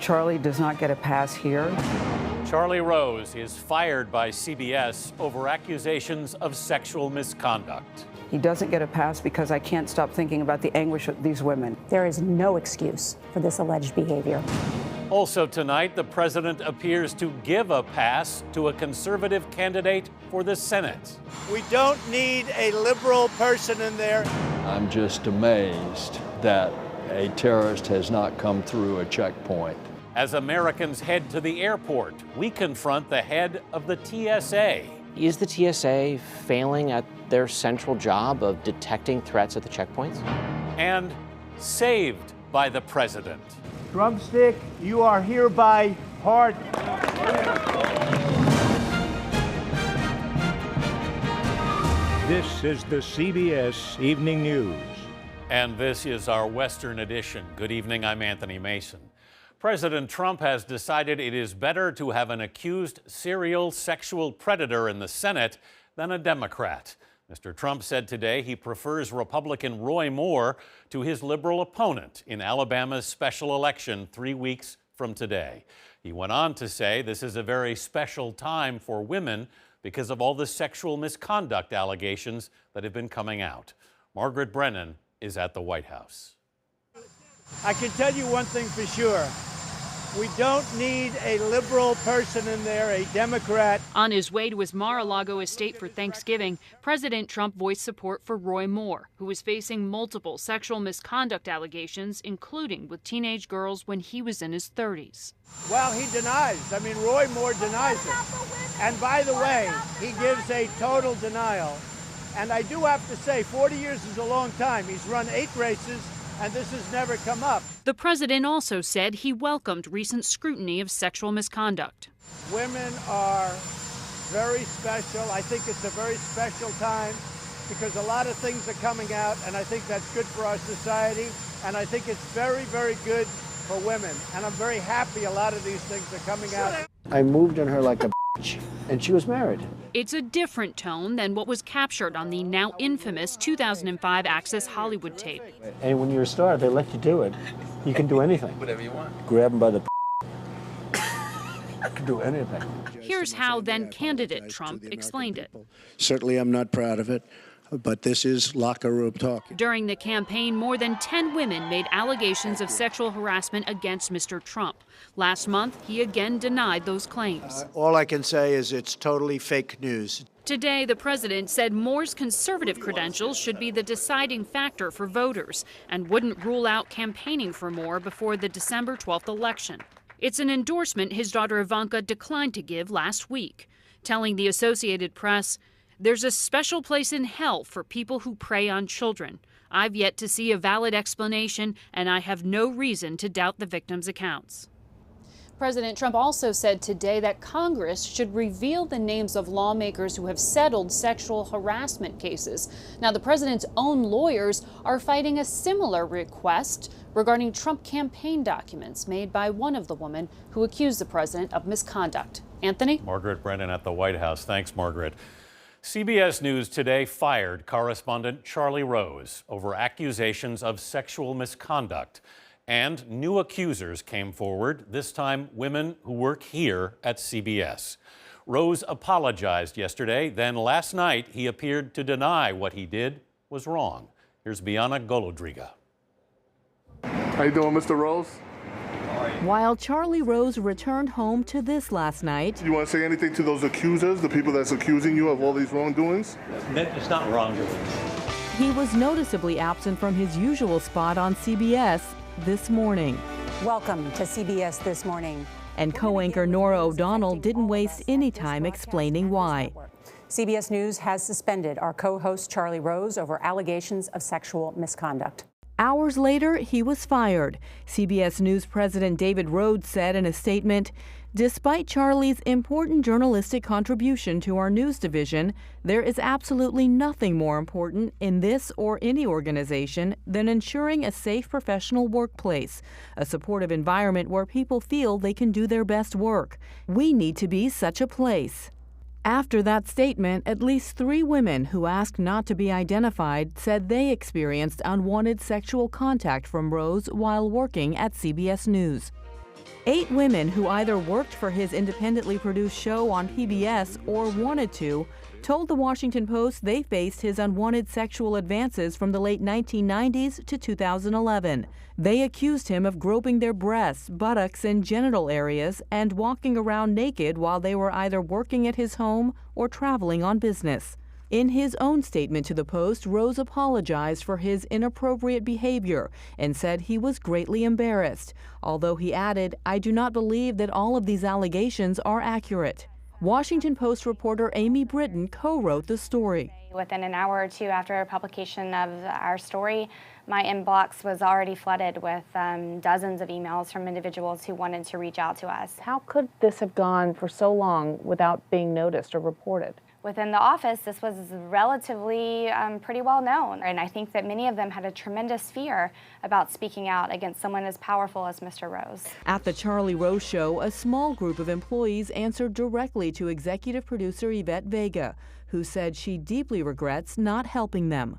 Charlie does not get a pass here. Charlie Rose is fired by CBS over accusations of sexual misconduct. He doesn't get a pass because I can't stop thinking about the anguish of these women. There is no excuse for this alleged behavior. Also tonight, the president appears to give a pass to a conservative candidate for the Senate. We don't need a liberal person in there. I'm just amazed that a terrorist has not come through a checkpoint. As Americans head to the airport, we confront the head of the TSA. Is the TSA failing at their central job of detecting threats at the checkpoints? And saved by the president. Drumstick, you are hereby pardoned. This is the CBS Evening News. And this is our Western edition. Good evening, I'm Anthony Mason. President Trump has decided it is better to have an accused serial sexual predator in the Senate than a Democrat. Mr. Trump said today he prefers Republican Roy Moore to his liberal opponent in Alabama's special election 3 weeks from today. He went on to say this is a very special time for women because of all the sexual misconduct allegations that have been coming out. Margaret Brennan is at the White House. I can tell you one thing for sure. We don't need a liberal person in there, a Democrat. On his way to his Mar-a-Lago estate for Thanksgiving, President Trump voiced support for Roy Moore, who is facing multiple sexual misconduct allegations, including with teenage girls when he was in his 30s. Well, he denies. I mean, Roy Moore denies it. And by the way, he gives a total denial. And I do have to say, 40 years is a long time. He's run 8 races, and this has never come up. The president also said he welcomed recent scrutiny of sexual misconduct. Women are very special. I think it's a very special time because a lot of things are coming out, and I think that's good for our society. And I think it's very, very good for women. And I'm very happy a lot of these things are coming out. I moved on her like a bitch, and she was married. It's a different tone than what was captured on the now infamous 2005 Access Hollywood tape. And when you're a star, they let you do it. You can do anything. Whatever you want. Grab them by the you can do anything. Here's how then candidate Trump explained it. Certainly I'm not proud of it, but this is locker room talk. During the campaign, more than 10 women made allegations of sexual harassment against Mr. Trump. Last month, he again denied those claims. All I can say is it's totally fake news. Today, the president said Moore's conservative credentials should be the deciding factor for voters and wouldn't rule out campaigning for Moore before the December 12th election. It's an endorsement his daughter Ivanka declined to give last week, telling the Associated Press, "There's a special place in hell for people who prey on children. I've yet to see a valid explanation, and I have no reason to doubt the victims' accounts." President Trump also said today that Congress should reveal the names of lawmakers who have settled sexual harassment cases. Now, the president's own lawyers are fighting a similar request regarding Trump campaign documents made by one of the women who accused the president of misconduct. Anthony? Margaret Brennan at the White House. Thanks, Margaret. CBS News today fired correspondent Charlie Rose over accusations of sexual misconduct. And new accusers came forward, this time women who work here at CBS. Rose apologized yesterday, then last night he appeared to deny what he did was wrong. Here's Bianna Golodriga. How you doing, Mr. Rose? While Charlie Rose returned home to this last night. You want to say anything to those accusers, the people that's accusing you of all these wrongdoings? It's not wrongdoing. He was noticeably absent from his usual spot on CBS this morning. Welcome to CBS This Morning. And co-anchor Norah O'Donnell didn't waste any time explaining why. CBS News has suspended our co-host Charlie Rose over allegations of sexual misconduct. Hours later, he was fired. CBS News President David Rhodes said in a statement, "Despite Charlie's important journalistic contribution to our news division, there is absolutely nothing more important in this or any organization than ensuring a safe professional workplace, a supportive environment where people feel they can do their best work. We need to be such a place." After that statement, at least 3 women who asked not to be identified said they experienced unwanted sexual contact from Rose while working at CBS News. 8 women who either worked for his independently produced show on PBS or wanted to told the Washington Post they faced his unwanted sexual advances from the late 1990s to 2011. They accused him of groping their breasts, buttocks, and genital areas and walking around naked while they were either working at his home or traveling on business. In his own statement to the Post, Rose apologized for his inappropriate behavior and said he was greatly embarrassed, although he added, "I do not believe that all of these allegations are accurate." Washington Post reporter Amy Britton co-wrote the story. Within an hour or two after publication of our story, my inbox was already flooded with dozens of emails from individuals who wanted to reach out to us. How could this have gone for so long without being noticed or reported? Within the office, this was relatively pretty well known, and I think that many of them had a tremendous fear about speaking out against someone as powerful as Mr. Rose. At the Charlie Rose Show, a small group of employees answered directly to executive producer Yvette Vega, who said she deeply regrets not helping them.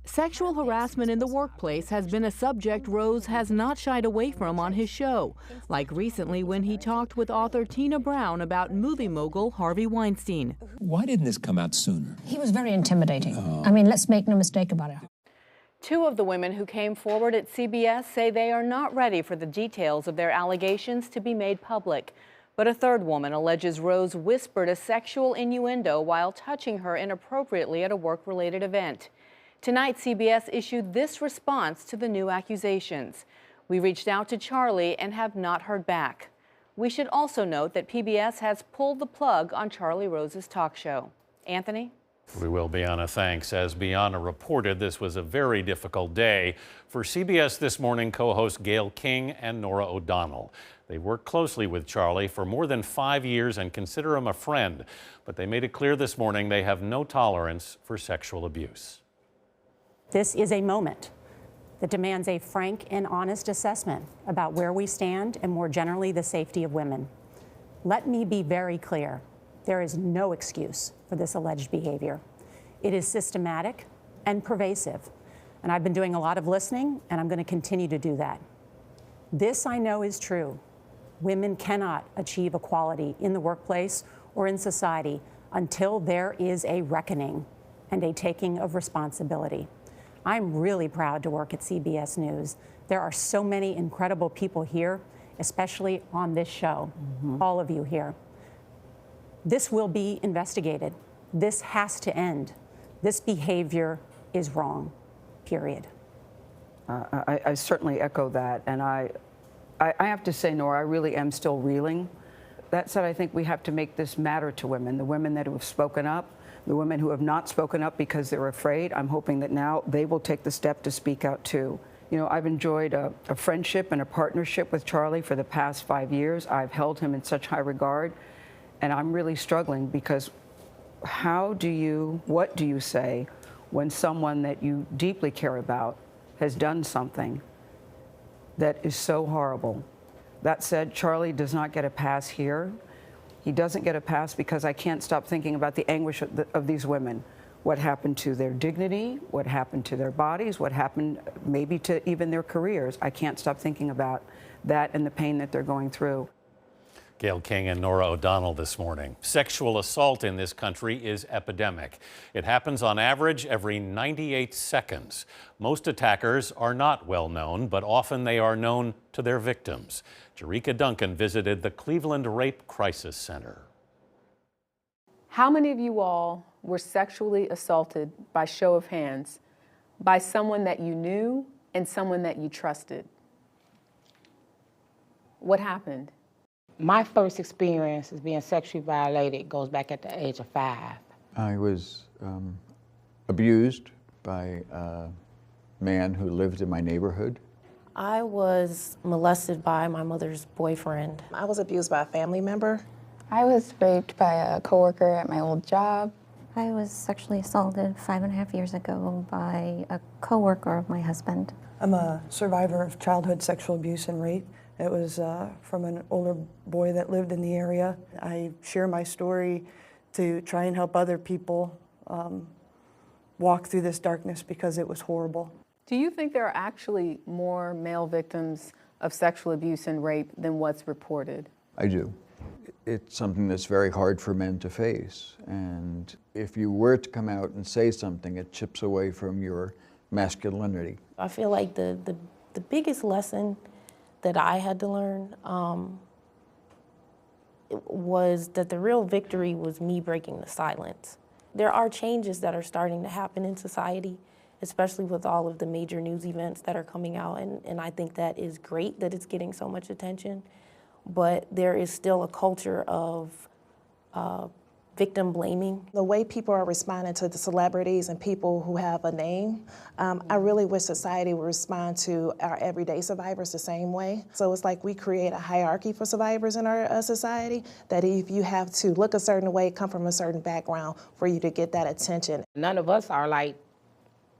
Sexual harassment in the workplace has been a subject Rose has not shied away from on his show, like recently when he talked with author Tina Brown about movie mogul Harvey Weinstein. Why didn't this come out sooner? He was very intimidating. I mean, let's make no mistake about it. 2 of the women who came forward at CBS say they are not ready for the details of their allegations to be made public. But a 3rd woman alleges Rose whispered a sexual innuendo while touching her inappropriately at a work-related event. Tonight, CBS issued this response to the new accusations. We reached out to Charlie and have not heard back. We should also note that PBS has pulled the plug on Charlie Rose's talk show. Anthony? We will, Bianna. Thanks. As Bianna reported, this was a very difficult day for CBS This Morning co-host Gayle King and Norah O'Donnell. They worked closely with Charlie for more than 5 years and consider him a friend, but they made it clear this morning they have no tolerance for sexual abuse. This is a moment that demands a frank and honest assessment about where we stand and, more generally, the safety of women. Let me be very clear. There is no excuse for this alleged behavior. It is systematic and pervasive, and I've been doing a lot of listening, and I'm going to continue to do that. This I know is true. Women cannot achieve equality in the workplace or in society until there is a reckoning and a taking of responsibility. I'm really proud to work at CBS News. There are so many incredible people here, especially on this show, all of you here. This will be investigated. This has to end. This behavior is wrong, period. I certainly echo that, and I have to say, Nora, I really am still reeling. That said, I think we have to make this matter to women, the women that have spoken up, the women who have not spoken up because they're afraid. I'm hoping that now they will take the step to speak out too. You know, I've enjoyed a friendship and a partnership with Charlie for the past 5 years. I've held him in such high regard, and I'm really struggling because what do you say when someone that you deeply care about has done something that is so horrible? That said, Charlie does not get a pass here. He doesn't get a pass because I can't stop thinking about the anguish of these women. What happened to their dignity, what happened to their bodies, what happened maybe to even their careers. I can't stop thinking about that and the pain that they're going through. Gayle King and Norah O'Donnell this morning. Sexual assault in this country is epidemic. It happens on average every 98 seconds. Most attackers are not well known, but often they are known to their victims. Jerika Duncan visited the Cleveland Rape Crisis Center. How many of you all were sexually assaulted, by show of hands, by someone that you knew and someone that you trusted? What happened? My first experience as being sexually violated goes back at the age of 5. I was abused by a man who lived in my neighborhood. I was molested by my mother's boyfriend. I was abused by a family member. I was raped by a coworker at my old job. I was sexually assaulted 5.5 years ago by a coworker of my husband. I'm a survivor of childhood sexual abuse and rape. It was from an older boy that lived in the area. I share my story to try and help other people walk through this darkness because it was horrible. Do you think there are actually more male victims of sexual abuse and rape than what's reported? I do. It's something that's very hard for men to face. And if you were to come out and say something, it chips away from your masculinity. I feel like the biggest lesson that I had to learn was that the real victory was me breaking the silence. There are changes that are starting to happen in society, especially with all of the major news events that are coming out, and I think that is great that it's getting so much attention, but there is still a culture of victim blaming. The way people are responding to the celebrities and people who have a name, I really wish society would respond to our everyday survivors the same way. So it's like we create a hierarchy for survivors in our society, that if you have to look a certain way, come from a certain background for you to get that attention. None of us are like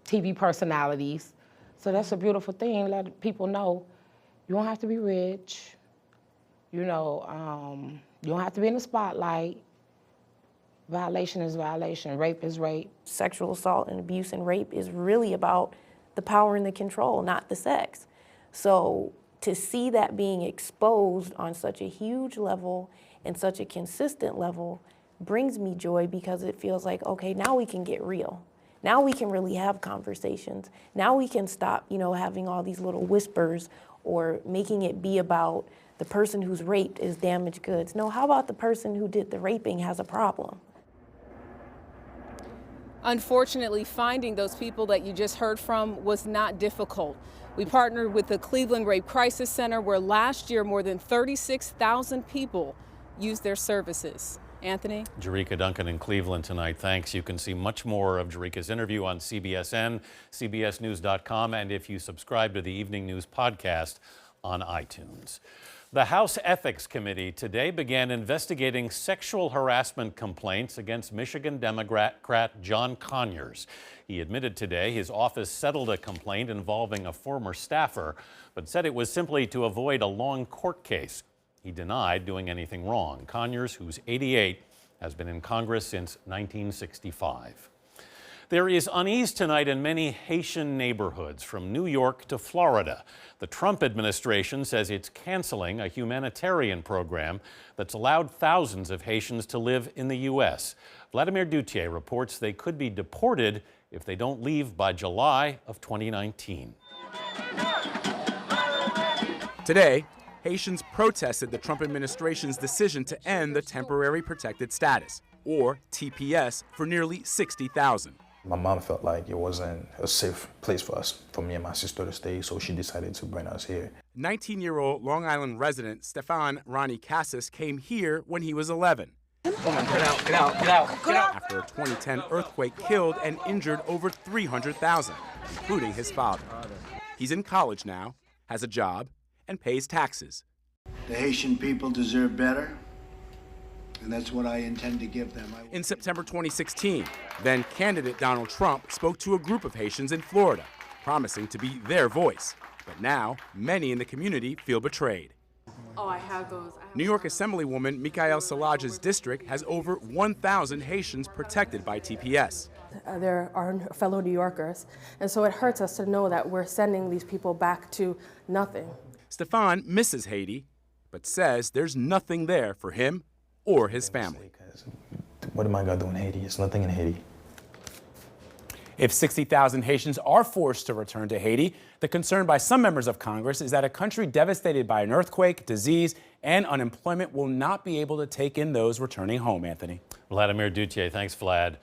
TV personalities. So that's a beautiful thing, let people know you don't have to be rich, you know, you don't have to be in the spotlight. Violation is violation, rape is rape. Sexual assault and abuse and rape is really about the power and the control, not the sex. So to see that being exposed on such a huge level and such a consistent level brings me joy, because it feels like, okay, now we can get real. Now we can really have conversations. Now we can stop, you know, having all these little whispers or making it be about the person who's raped is damaged goods. No, how about the person who did the raping has a problem? Unfortunately, finding those people that you just heard from was not difficult. We partnered with the Cleveland Rape Crisis Center, where last year more than 36,000 people used their services. Anthony? Jerika Duncan in Cleveland tonight. Thanks. You can see much more of Jerika's interview on CBSN, CBSNews.com, and if you subscribe to the Evening News podcast on iTunes. The House Ethics Committee today began investigating sexual harassment complaints against Michigan Democrat John Conyers. He admitted today his office settled a complaint involving a former staffer, but said it was simply to avoid a long court case. He denied doing anything wrong. Conyers, who's 88, has been in Congress since 1965. There is unease tonight in many Haitian neighborhoods from New York to Florida. The Trump administration says it's canceling a humanitarian program that's allowed thousands of Haitians to live in the U.S. Vladimir Duthier reports they could be deported if they don't leave by July of 2019. Today, Haitians protested the Trump administration's decision to end the Temporary Protected Status, or TPS, for nearly 60,000. My mom felt like it wasn't a safe place for us, for me and my sister to stay, so she decided to bring us here. 19-year-old Long Island resident Stefan Ronnie Cassis came here when he was 11. Get out, get out, get out, get out. After a 2010 earthquake killed and injured over 300,000, including his father. He's in college now, has a job, and pays taxes. The Haitian people deserve better, and that's what I intend to give them. In September 2016, then candidate Donald Trump spoke to a group of Haitians in Florida, promising to be their voice. But now, many in the community feel betrayed. Oh, I have those. New York Assemblywoman Michael Salage's district has over 1,000 Haitians protected by TPS. They're our fellow New Yorkers, and so it hurts us to know that we're sending these people back to nothing. Stefan misses Haiti, but says there's nothing there for him or his family. What am I going to do in Haiti? It's nothing in Haiti. If 60,000 Haitians are forced to return to Haiti, the concern by some members of Congress is that a country devastated by an earthquake, disease, and unemployment will not be able to take in those returning home, Anthony. Vladimir Duthier, thanks, Vlad.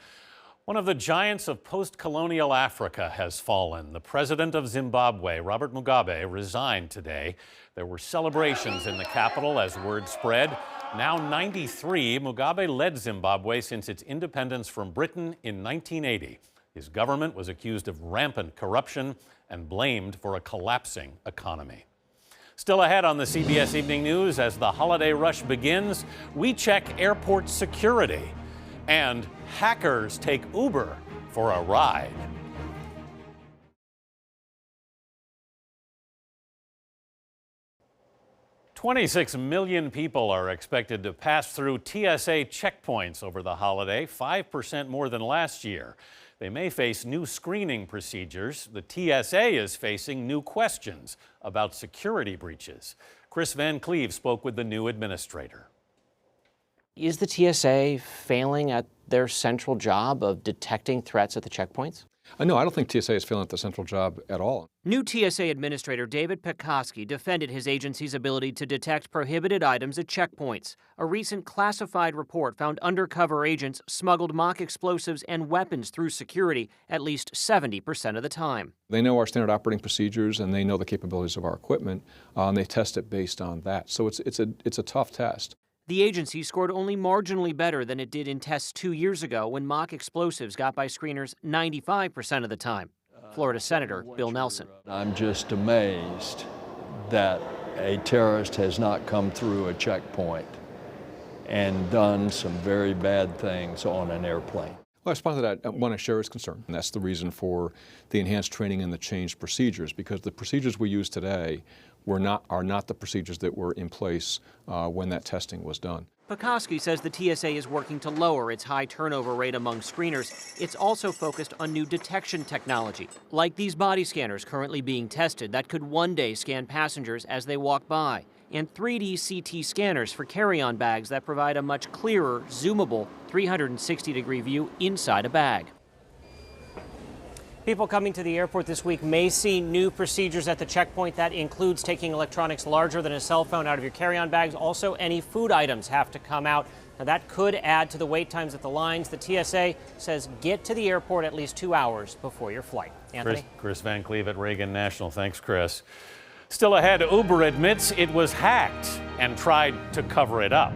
One of the giants of post-colonial Africa has fallen. The president of Zimbabwe, Robert Mugabe, resigned today. There were celebrations in the capital as word spread. Now 93, Mugabe led Zimbabwe since its independence from Britain in 1980. His government was accused of rampant corruption and blamed for a collapsing economy. Still ahead on the CBS Evening News, as the holiday rush begins, we check airport security. And hackers take Uber for a ride. "26 million people are expected to pass through TSA checkpoints over the holiday, 5% more than last year. They may face new screening procedures. The TSA is facing new questions about security breaches. Chris Van Cleve spoke with the new administrator. Is the TSA failing at their central job of detecting threats at the checkpoints? No, I don't think TSA is failing at the central job at all. New TSA Administrator David Pekoski defended his agency's ability to detect prohibited items at checkpoints. A recent classified report found undercover agents smuggled mock explosives and weapons through security at least 70% of the time. They know our standard operating procedures and they know the capabilities of our equipment, and they test it based on that. So it's a tough test. The agency scored only marginally better than it did in tests 2 years ago when mock explosives got by screeners 95% of the time. Florida Senator Bill Nelson. I'm just amazed that a terrorist has not come through a checkpoint and done some very bad things on an airplane. Well, I respond to that. I want to share his concern, and that's the reason for the enhanced training and the changed procedures, because the procedures we use today are not the procedures that were in place when that testing was done. Pekoski says the TSA is working to lower its high turnover rate among screeners. It's also focused on new detection technology, like these body scanners currently being tested that could one day scan passengers as they walk by, and 3D CT scanners for carry-on bags that provide a much clearer, zoomable 360-degree view inside a bag. People coming to the airport this week may see new procedures at the checkpoint. That includes taking electronics larger than a cell phone out of your carry-on bags. Also, any food items have to come out. Now, that could add to the wait times at the lines. The TSA says get to the airport at least 2 hours before your flight. Anthony? Chris Van Cleve at Reagan National. Thanks, Chris. Still ahead, Uber admits it was hacked and tried to cover it up.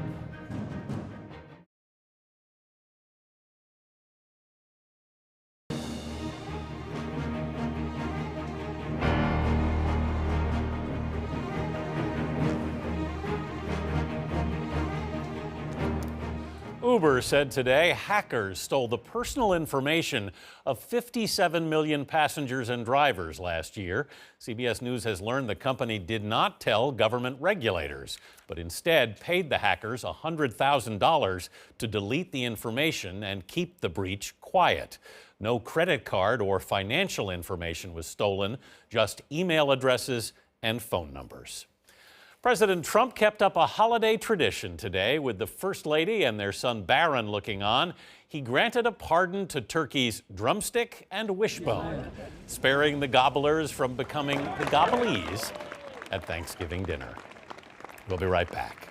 Uber said today hackers stole the personal information of 57 million passengers and drivers last year. CBS News has learned the company did not tell government regulators, but instead paid the hackers $100,000 to delete the information and keep the breach quiet. No credit card or financial information was stolen, just email addresses and phone numbers. President Trump kept up a holiday tradition today with the First Lady and their son Barron looking on. He granted a pardon to turkeys Drumstick and Wishbone, sparing the gobblers from becoming the gobblees at Thanksgiving dinner. We'll be right back.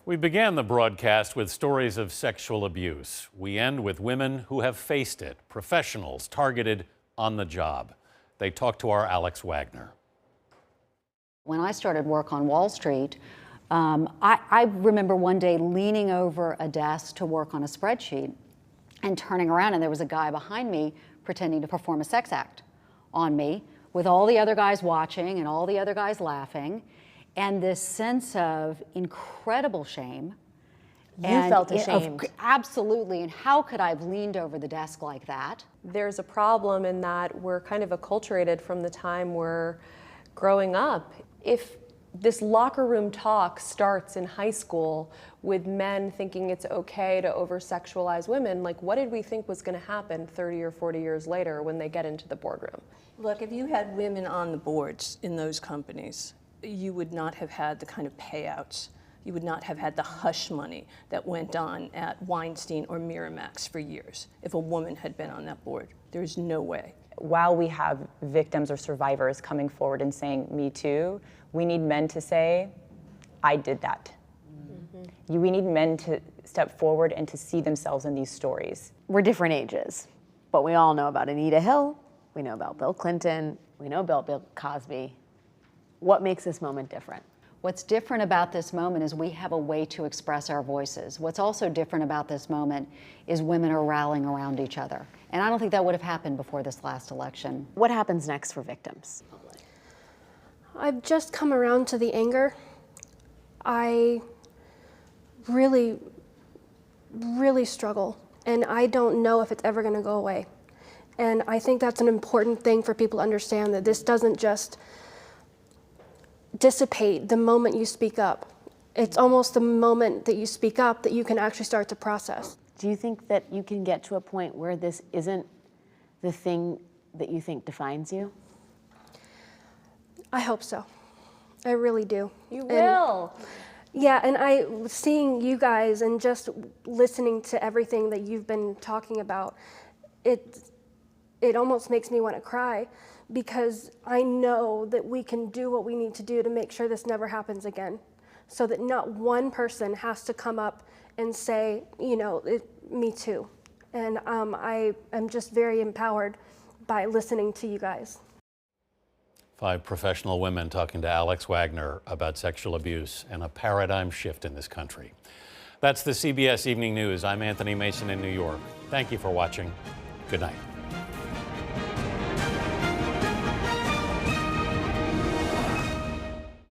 We began the broadcast with stories of sexual abuse. We end with women who have faced it, professionals targeted on the job. They talk to our Alex Wagner. When I started work on Wall Street, I remember one day leaning over a desk to work on a spreadsheet and turning around, and there was a guy behind me pretending to perform a sex act on me with all the other guys watching and all the other guys laughing. And this sense of incredible shame. You felt ashamed. Absolutely. And how could I have leaned over the desk like that? There's a problem in that we're kind of acculturated from the time we're growing up. If this locker room talk starts in high school with men thinking it's okay to over-sexualize women, like what did we think was going to happen 30 or 40 years later when they get into the boardroom? Look, if you had women on the boards in those companies, you would not have had the kind of payouts. You would not have had the hush money that went on at Weinstein or Miramax for years if a woman had been on that board. There's no way. While we have victims or survivors coming forward and saying, me too, we need men to say, I did that. We need men to step forward and to see themselves in these stories. We're different ages, but we all know about Anita Hill, we know about Bill Clinton, we know about Bill Cosby. What makes this moment different? What's different about this moment is we have a way to express our voices. What's also different about this moment is women are rallying around each other. And I don't think that would have happened before this last election. What happens next for victims? I've just come around to the anger. I really, really struggle, and I don't know if it's ever going to go away. And I think that's an important thing for people to understand, that this doesn't just dissipate the moment you speak up. it's almost the moment that you speak up that you can actually start to process. Do you think that you can get to a point where this isn't the thing that you think defines you? I hope so. I really do. You will. Yeah, and seeing you guys and just listening to everything that you've been talking about, it almost makes me want to cry, because I know that we can do what we need to do to make sure this never happens again, so that not one person has to come up and say, you know, me too. And I am just very empowered by listening to you guys. 5 professional women talking to Alex Wagner about sexual abuse and a paradigm shift in this country. That's the CBS Evening News. I'm Anthony Mason in New York. Thank you for watching. Good night.